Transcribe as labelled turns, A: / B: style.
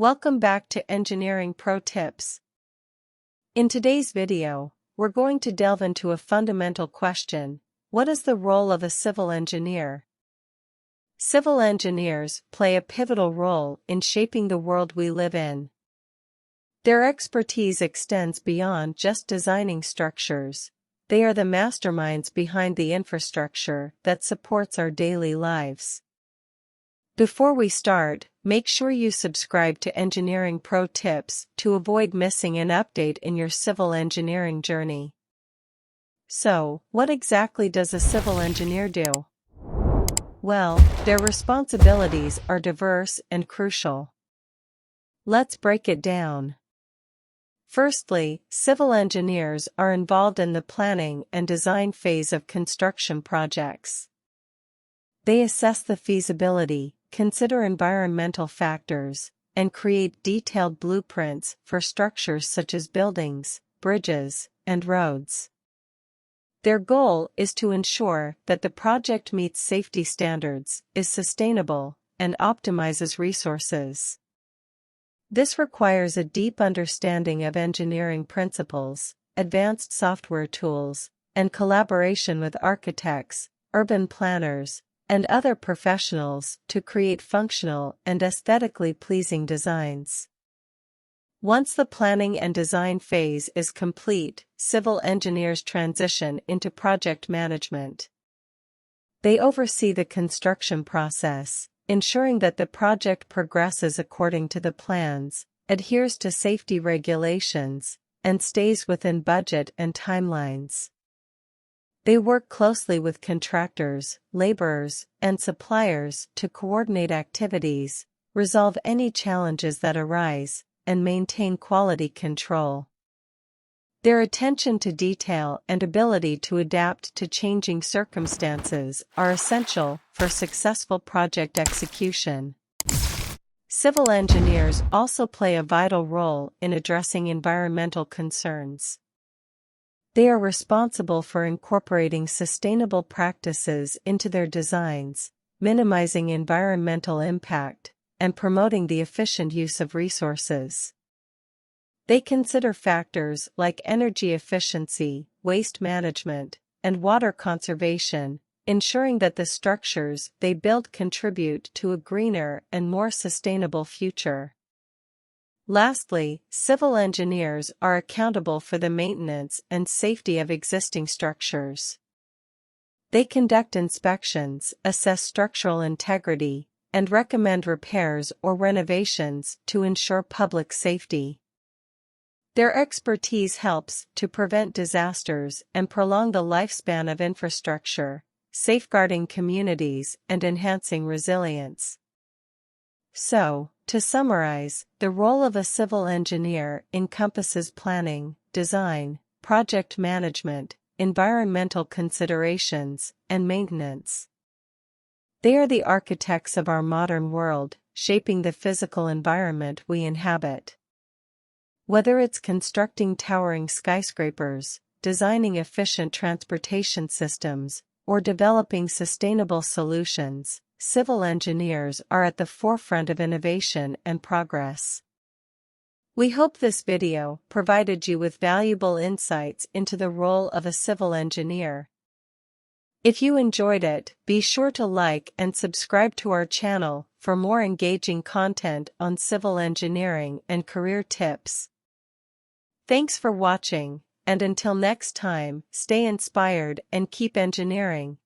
A: Welcome back to Engineering Pro Tips. In today's video, we're going to delve into a fundamental question: what is the role of a civil engineer? Civil engineers play a pivotal role in shaping the world we live in. Their expertise extends beyond just designing structures. They are the masterminds behind the infrastructure that supports our daily lives. Before we start, make sure you subscribe to Engineering Pro Tips to avoid missing an update in your civil engineering journey. So, what exactly does a civil engineer do? Well, their responsibilities are diverse and crucial. Let's break it down. Firstly, civil engineers are involved in the planning and design phase of construction projects. They assess the feasibility, consider environmental factors, and create detailed blueprints for structures such as buildings, bridges, and roads. Their goal is to ensure that the project meets safety standards, is sustainable, and optimizes resources. This requires a deep understanding of engineering principles, advanced software tools, and collaboration with architects, urban planners, and other professionals to create functional and aesthetically pleasing designs. Once the planning and design phase is complete, civil engineers transition into project management. They oversee the construction process, ensuring that the project progresses according to the plans, adheres to safety regulations, and stays within budget and timelines. They work closely with contractors, laborers, and suppliers to coordinate activities, resolve any challenges that arise, and maintain quality control. Their attention to detail and ability to adapt to changing circumstances are essential for successful project execution. Civil engineers also play a vital role in addressing environmental concerns. They are responsible for incorporating sustainable practices into their designs, minimizing environmental impact, and promoting the efficient use of resources. They consider factors like energy efficiency, waste management, and water conservation, ensuring that the structures they build contribute to a greener and more sustainable future. Lastly, civil engineers are accountable for the maintenance and safety of existing structures. They conduct inspections, assess structural integrity, and recommend repairs or renovations to ensure public safety. Their expertise helps to prevent disasters and prolong the lifespan of infrastructure, safeguarding communities and enhancing resilience. So, to summarize, the role of a civil engineer encompasses planning, design, project management, environmental considerations, and maintenance. They are the architects of our modern world, shaping the physical environment we inhabit. Whether it's constructing towering skyscrapers, designing efficient transportation systems, or developing sustainable solutions, civil engineers are at the forefront of innovation and progress. We hope this video provided you with valuable insights into the role of a civil engineer. If you enjoyed it, be sure to like and subscribe to our channel for more engaging content on civil engineering and career tips. Thanks for watching, and until next time, stay inspired and keep engineering.